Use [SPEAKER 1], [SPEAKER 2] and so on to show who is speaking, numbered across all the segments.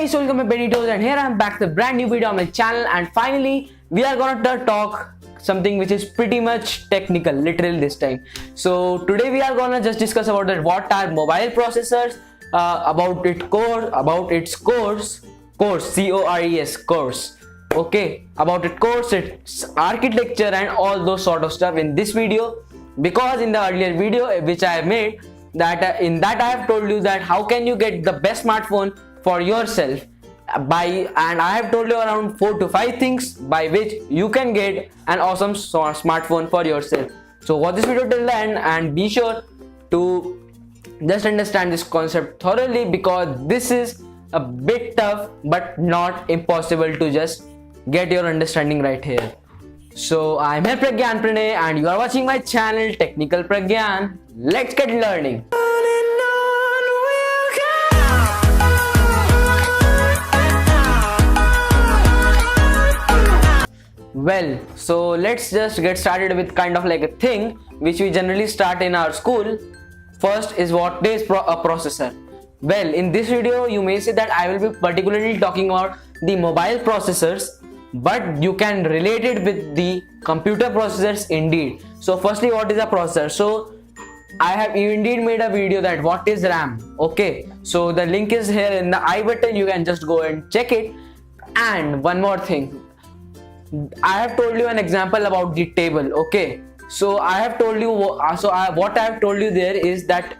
[SPEAKER 1] Hey, so welcome to Benitos, and here I am back with a brand new video on my channel. And finally we are gonna talk something which is pretty much technical, literal this time. So today we are gonna just discuss about that what are mobile processors, about its cores, C-O-R-E-S, cores. Okay, about its cores, its architecture, and all those sort of stuff in this video. Because in the earlier video which I have made, that in that I have told you that how can you get the best smartphone for yourself and I have told you around 4 to 5 things by which you can get an awesome smartphone for yourself. So watch this video till the end and be sure to just understand this concept thoroughly, because this is a bit tough but not impossible to just get your understanding right here. So I'm here Pragyan Pranay and you are watching my channel Technical Pragyan. Let's get learning. Well, so let's just get started with kind of like a thing which we generally start in our school. First is what is a processor. Well, in this video you may say that I will be particularly talking about the mobile processors, but you can relate it with the computer processors indeed. So firstly, what is a processor? So I have indeed made a video that what is RAM. Okay, so the link is here in the I button, you can just go and check it. And one more thing, I have told you an example about the table. Okay, so I have told you what I have told you there is that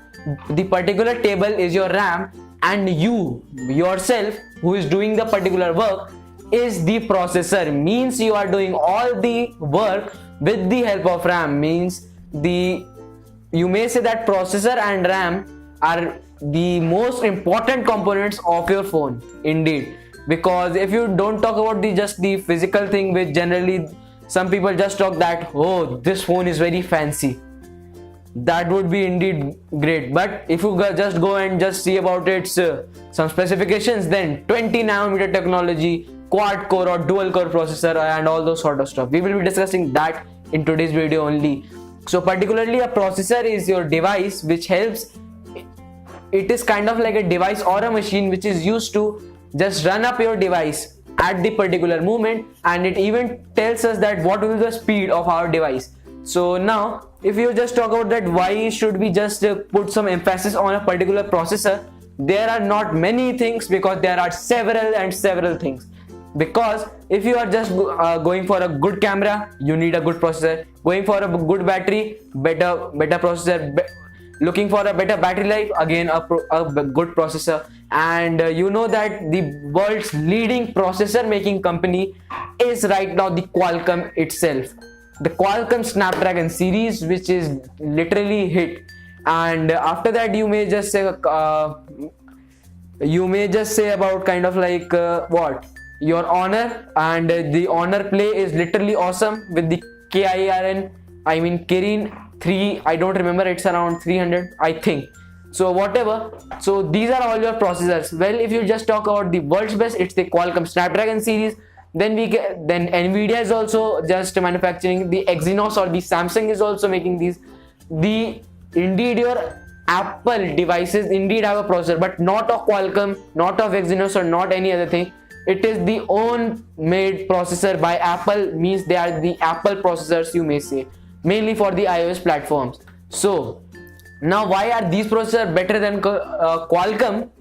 [SPEAKER 1] the particular table is your RAM, and you yourself who is doing the particular work is the processor. Means you are doing all the work with the help of RAM. Means you may say that processor and RAM are the most important components of your phone indeed. Because if you don't talk about just the physical thing, which generally some people just talk that, oh, this phone is very fancy, that would be indeed great. But if you just go and just see about its some specifications, then 20 nanometer technology, quad core or dual core processor, and all those sort of stuff, we will be discussing that in today's video only. So particularly a processor is your device which helps. It is kind of like a device or a machine which is used to just run up your device at the particular moment, and it even tells us that what will be the speed of our device. So now if you just talk about that why should we just put some emphasis on a particular processor, there are not many things, because there are several things. Because if you are just going for a good camera, you need a good processor. Going for a good battery, better processor. Looking for a better battery life, again a good processor. And you know that the world's leading processor making company is right now the Qualcomm itself. The Qualcomm Snapdragon series, which is literally hit. And after that you may just say about kind of like what your Honor, and the Honor Play is literally awesome with the Kirin 3, I don't remember, it's around 300 I think. So whatever, so these are all your processors. Well, if you just talk about the world's best, it's the Qualcomm Snapdragon series. Then Nvidia is also just manufacturing the Exynos, or the Samsung is also making these. Indeed your Apple devices indeed have a processor, but not of Qualcomm, not of Exynos, or not any other thing. It is the own made processor by Apple. Means they are the Apple processors, you may say, mainly for the iOS platforms. So now why are these processors better than Qualcomm?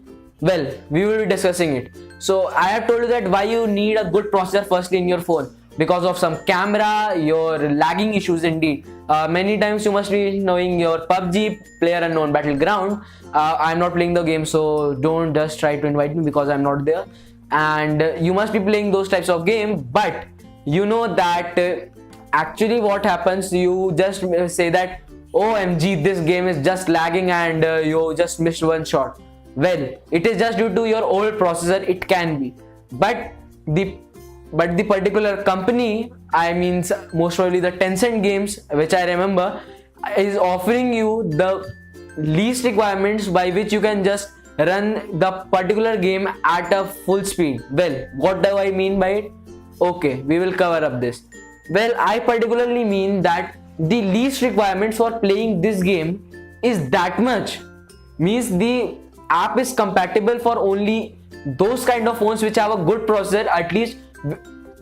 [SPEAKER 1] Well, we will be discussing it. So I have told you that why you need a good processor firstly in your phone, because of some camera, your lagging issues indeed. Many times you must be knowing your PUBG, PlayerUnknown Battleground. I'm not playing the game, so don't just try to invite me because I'm not there. And you must be playing those types of game, but you know that actually what happens, you just say that OMG, this game is just lagging and you just missed one shot. Well, it is just due to your old processor, it can be. But the particular company, I mean most probably the Tencent Games, which I remember, is offering you the least requirements by which you can just run the particular game at a full speed. Well, what do I mean by it? Okay, we will cover up this. Well, I particularly mean that the least requirements for playing this game is that much. Means the app is compatible for only those kind of phones which have a good processor, at least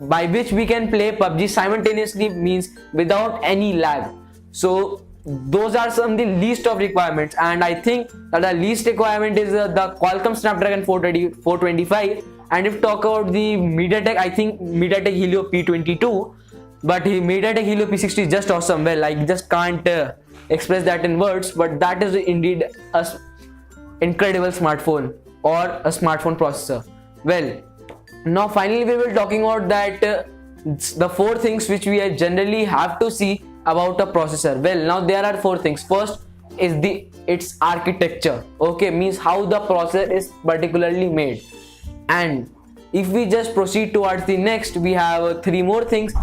[SPEAKER 1] by which we can play PUBG simultaneously, means without any lag. So those are some of the least of requirements, and I think that the least requirement is the Qualcomm Snapdragon 425. And if talk about the MediaTek, I think MediaTek Helio P22, but MediaTek Helio P60 is just awesome. Well, I just can't express that in words, but that is indeed a incredible smartphone or a smartphone processor. Well, now finally we will talking about that the 4 things which we generally have to see about a processor. Well, now there are 4 things. First is its architecture. Okay, means how the processor is particularly made. And if we just proceed towards the next, we have 3 more things.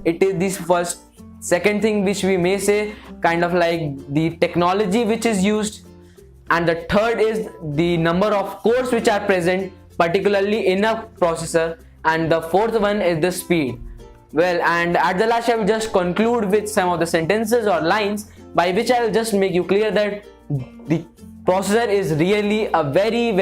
[SPEAKER 1] It is this first, second thing which we may say kind of like the technology which is used, and the third is the number of cores which are present particularly in a processor, and the fourth one is the speed. Well, and at the last I will just conclude with some of the sentences or lines by which I will just make you clear that the processor is really a very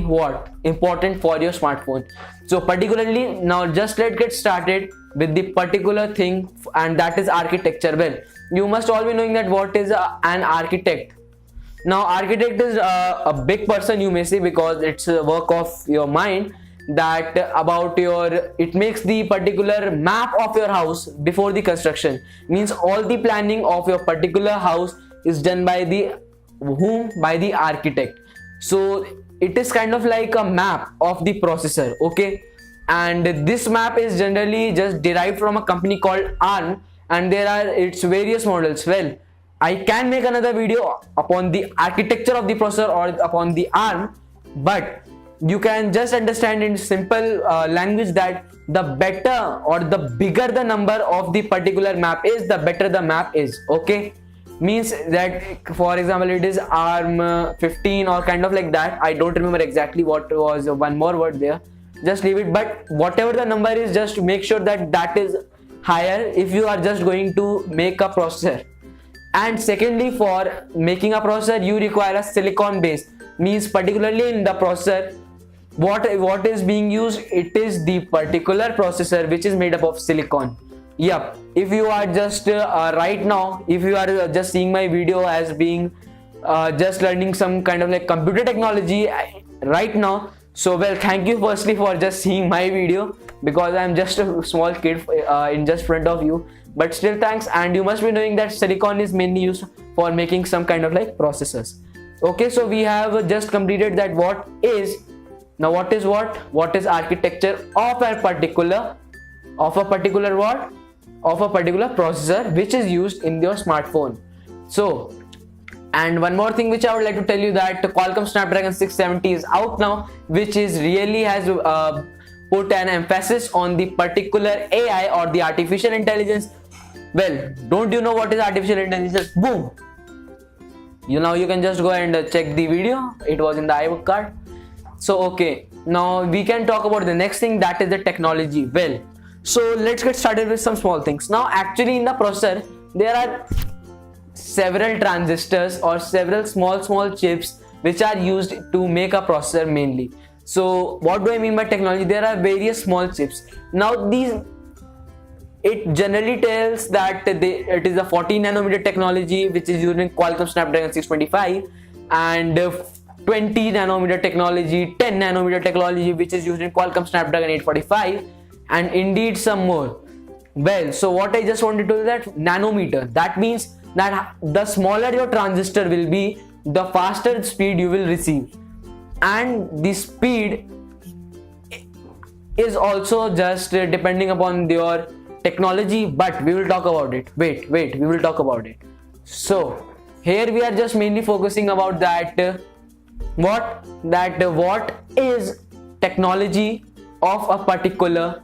[SPEAKER 1] what important for your smartphone. So particularly now just let's get started with the particular thing, and that is architecture. Well, you must all be knowing that what is an architect. Now architect is a big person, you may say, because it's a work of your mind, that about your, it makes the particular map of your house before the construction. Means all the planning of your particular house is done by the architect. So it is kind of like a map of the processor. Okay, and this map is generally just derived from a company called ARM, and there are its various models. Well, I can make another video upon the architecture of the processor or upon the ARM, but you can just understand in simple language that the better or the bigger the number of the particular map is, the better the map is. Okay, means that for example it is ARM 15 or kind of like that. I don't remember exactly what was one more word there, just leave it, but whatever the number is, just make sure that that is higher if you are just going to make a processor. And secondly, for making a processor you require a silicon base. Means particularly in the processor, what is being used, it is the particular processor which is made up of silicon. Yep, if you are just right now, if you are just seeing my video as being just learning some kind of like computer technology right now, so well, thank you firstly for just seeing my video, because I am just a small kid in just front of you, but still thanks. And you must be knowing that silicon is mainly used for making some kind of like processors. Okay, so we have just completed that what is architecture of a particular processor which is used in your smartphone. So, and one more thing which I would like to tell you, that Qualcomm Snapdragon 670 is out now, which is really has put an emphasis on the particular AI or the artificial intelligence. Well, don't you know what is artificial intelligence? Boom! You can just go and check the video. It was in the iBook card. So okay, now we can talk about the next thing, that is the technology. Well, so let's get started with some small things. Now actually in the processor there are several transistors or several small chips which are used to make a processor mainly. So what do I mean by technology? There are various small chips. Now it generally tells that it is a 14 nanometer technology which is using Qualcomm Snapdragon 625, and 20 nanometer technology, 10 nanometer technology which is used in Qualcomm Snapdragon 845, and indeed some more. Well, so what I just wanted to do, that nanometer, that means that the smaller your transistor will be, the faster speed you will receive, and the speed is also just depending upon your technology, but we will talk about it. Wait, we will talk about it. So here we are just mainly focusing about that what is technology of a particular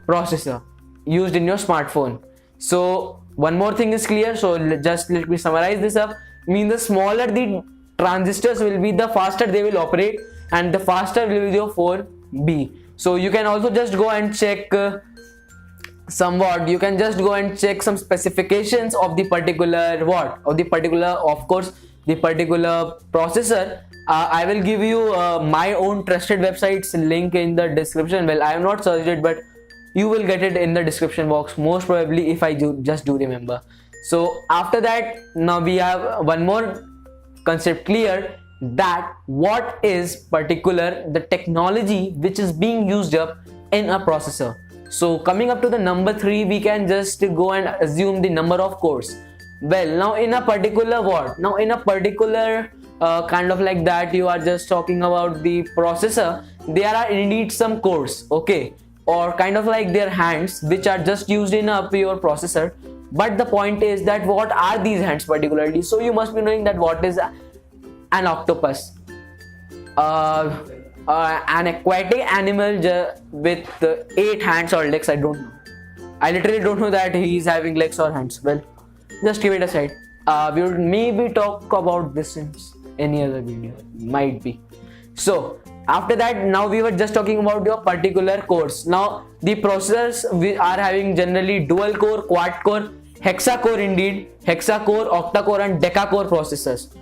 [SPEAKER 1] processor used in your smartphone. So one more thing is clear, so just let me summarize this up. Mean the smaller the transistors will be, the faster they will operate, and the faster will be your 4B. So you can also just go and check somewhat, you can just go and check some specifications of the particular of course, the particular processor. I will give you my own trusted websites link in the description. Well, I have not searched it, but you will get it in the description box most probably, if I do remember. So after that, now we have one more concept clear, that what is particular the technology which is being used up in a processor. So coming up to the number 3, we can just go and assume the number of cores. Well, now in a particular kind of like that, you are just talking about the processor, there are indeed some cores, okay, or kind of like their hands, which are just used in a pure processor. But the point is that what are these hands particularly? So you must be knowing that what is an octopus, an aquatic animal with 8 hands or legs. I don't know, I literally don't know that he is having legs or hands. Well, just keep it aside. We would maybe talk about this in any other video, might be. So after that, now we were just talking about your particular cores. Now the processors we are having generally dual core, quad core, hexa-core, indeed hexa-core, octa-core and deca-core processors.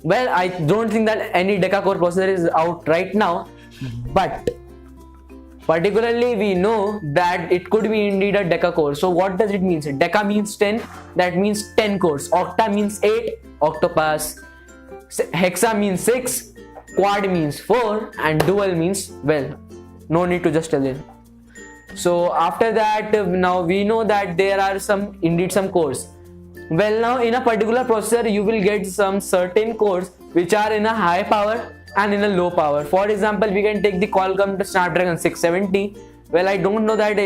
[SPEAKER 1] Well, I don't think that any deca-core processor is out right now, but particularly we know that it could be indeed a deca-core. So what does it mean? Deca means 10, that means 10 cores. Octa means 8, octopus. Hexa means 6, quad means 4, and dual means, well, no need to just tell it. So after that, now we know that there are indeed some cores. Well, now in a particular processor, you will get some certain cores which are in a high power and in a low power. For example, we can take the Qualcomm Snapdragon 670. Well, I don't know that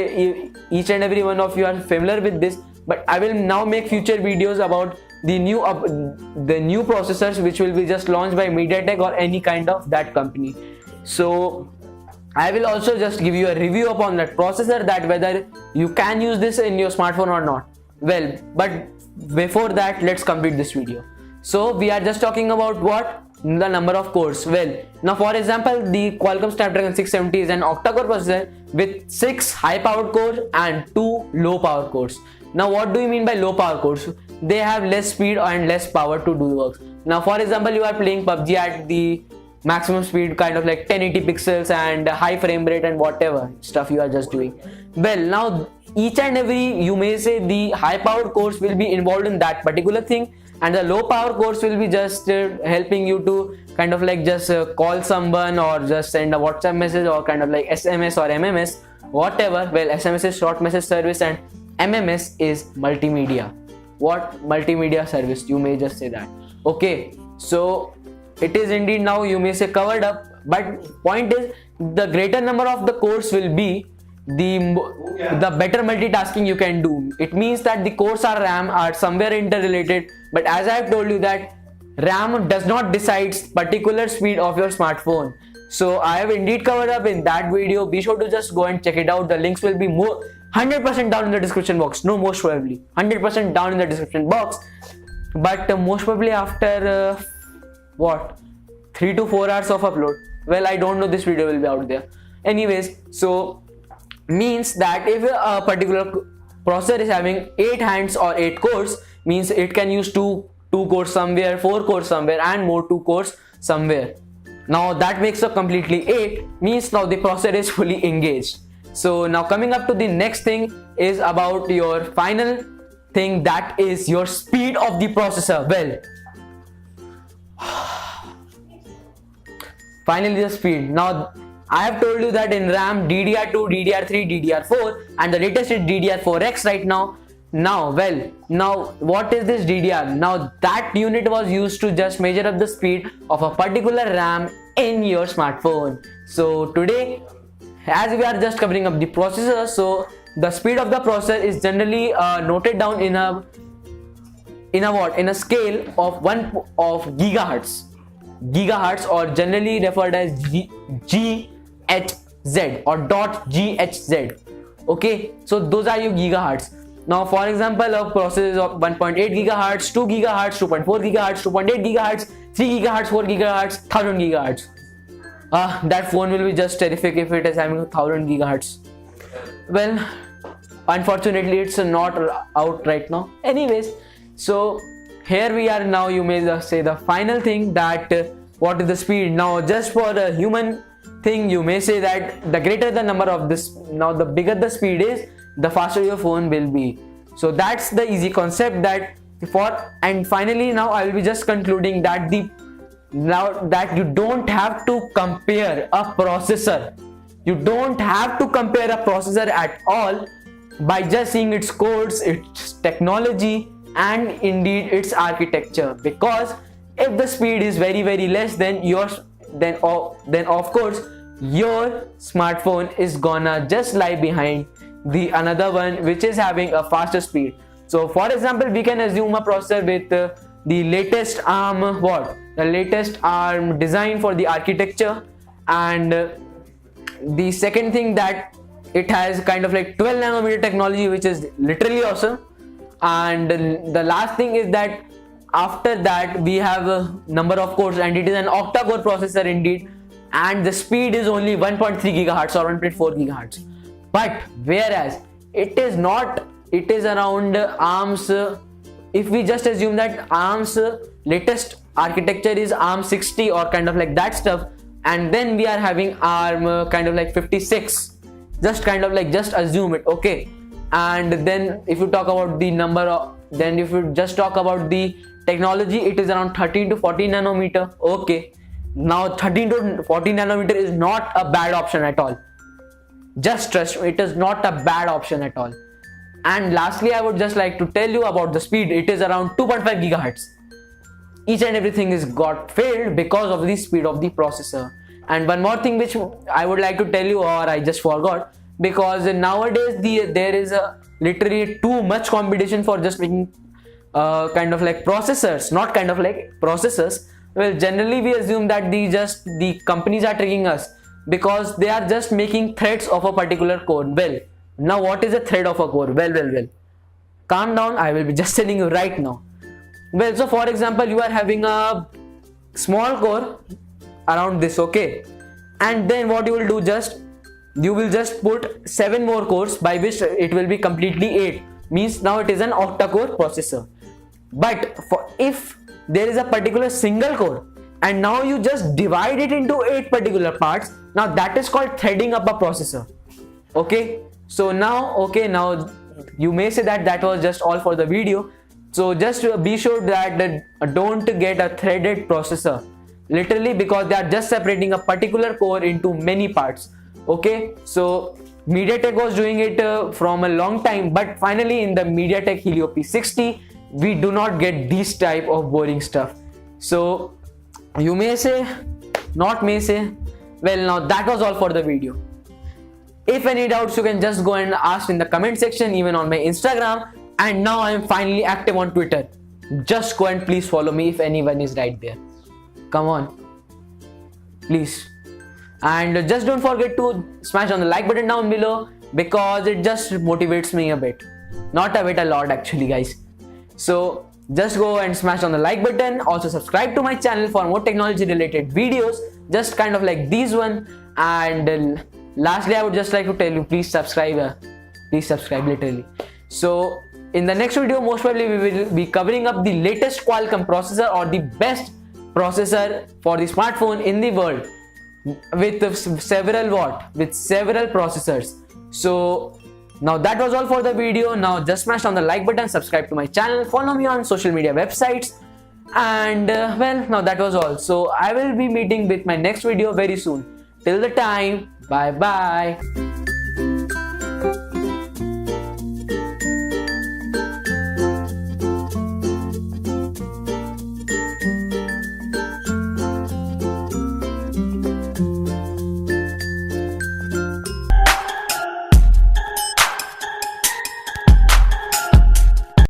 [SPEAKER 1] each and every one of you are familiar with this, but I will now make future videos about the new processors which will be just launched by MediaTek or any kind of that company. So I will also just give you a review upon that processor, that whether you can use this in your smartphone or not. Well, but before that, let's complete this video. So we are just talking about what? The number of cores. Well, now for example, the Qualcomm Snapdragon 670 is an octa-core processor with 6 high-powered cores and 2 low-power cores. Now what do you mean by low-power cores? They have less speed and less power to do work. Now for example, you are playing PUBG at the maximum speed, kind of like 1080 pixels and high frame rate and whatever stuff you are just doing. Well, now each and every, you may say, the high powered cores will be involved in that particular thing, and the low power cores will be just helping you to kind of like just call someone or just send a WhatsApp message or kind of like SMS or MMS, whatever. Well, SMS is short message service and MMS is multimedia. What multimedia service, you may just say that. Okay, so it is indeed now, you may say, covered up, but point is the greater number of the cores will be, the better multitasking you can do. It means that the cores are RAM are somewhere interrelated, but as I have told you that RAM does not decide particular speed of your smartphone. So I have indeed covered up in that video. Be sure to just go and check it out. The links will be 100% down in the description box. No, most probably 100% down in the description box, but most probably after what, 3 to 4 hours of upload. Well, I don't know, this video will be out there anyways. So means that if a particular processor is having 8 hands or 8 cores, means it can use 2 cores somewhere, 4 cores somewhere, and more 2 cores somewhere. Now that makes a completely 8, means now the processor is fully engaged. So now coming up to the next thing is about your final thing, that is your speed of the processor. Well, finally the speed. Now I have told you that in RAM, DDR2, DDR3, DDR4, and the latest is DDR4X right now. Now what is this DDR? Now that unit was used to just measure up the speed of a particular RAM in your smartphone. So today, as we are just covering up the processor, so the speed of the processor is generally noted down in a scale of gigahertz, or generally referred as GHz or .GHz. Okay, so those are your gigahertz. Now for example, a processor is of 1.8 gigahertz, 2 gigahertz, 2.4 gigahertz, 2.8 gigahertz, 3 gigahertz, 4 gigahertz, 1000 gigahertz. That phone will be just terrific if it is having 1000 gigahertz. Well, unfortunately it's not out right now. Anyways, so here we are now. You may say the final thing that what is the speed. Now just for a human thing, you may say that the greater the number of this, now the bigger the speed is, the faster your phone will be. So that's the easy concept that and finally now I will be just concluding that now that you don't have to compare a processor. You don't have to compare a processor at all by just seeing its codes, its technology, and indeed its architecture. Because if the speed is very less, then of course your smartphone is gonna just lie behind the another one which is having a faster speed. So for example, we can assume a processor with the latest ARM design for the architecture, and the second thing that it has kind of like 12 nanometer technology, which is literally awesome. And the last thing is that after that we have a number of cores, and it is an octa-core processor indeed, and the speed is only 1.3 gigahertz or 1.4 gigahertz. But whereas it is not, it is around ARM's, if we just assume that ARM's latest architecture is ARM 60 or kind of like that stuff, and then we are having ARM kind of like 56, just kind of like just assume it, okay. And then if you talk about the number of, then if you just talk about the technology, it is around 13 to 14 nanometer, okay. Now 13 to 14 nanometer is not a bad option at all. Just trust me, it is not a bad option at all. And lastly, I would just like to tell you about the speed. It is around 2.5 gigahertz. Each and everything is got failed because of the speed of the processor. And one more thing which I would like to tell you, or I just forgot, because nowadays there is literally too much competition for just making kind of like processors, not kind of like processors. Well, generally we assume that the companies are tricking us because they are just making threads of a particular core. Well, now what is a thread of a core? Well, calm down, I will be just telling you right now. Well, so for example, you are having a small core around this, okay, and then what you will do, you will just put 7 more cores, by which it will be completely 8, means now it is an octa-core processor. But if there is a particular single core and now you just divide it into 8 particular parts, now that is called threading up a processor, okay. So now you may say that was just all for the video. So just be sure that don't get a threaded processor, literally, because they are just separating a particular core into many parts, okay. So MediaTek was doing it from a long time, but finally in the MediaTek Helio P60 we do not get these type of boring stuff. So you may say, not may say, well, now that was all for the video. If any doubts, you can just go and ask in the comment section, even on my Instagram. And now I am finally active on Twitter. Just go and please follow me if anyone is right there. Come on, please. And just don't forget to smash on the like button down below, because it just motivates me a bit. Not a bit, a lot actually, guys. So just go and smash on the like button. Also subscribe to my channel for more technology related videos, just kind of like these one. And lastly, I would just like to tell you, please subscribe literally. So in the next video, most probably we will be covering up the latest Qualcomm processor, or the best processor for the smartphone in the world, with several processors. So now that was all for the video. Now just smash on the like button, subscribe to my channel, follow me on social media websites, and well, now that was all. So I will be meeting with my next video very soon. Till the time, bye bye.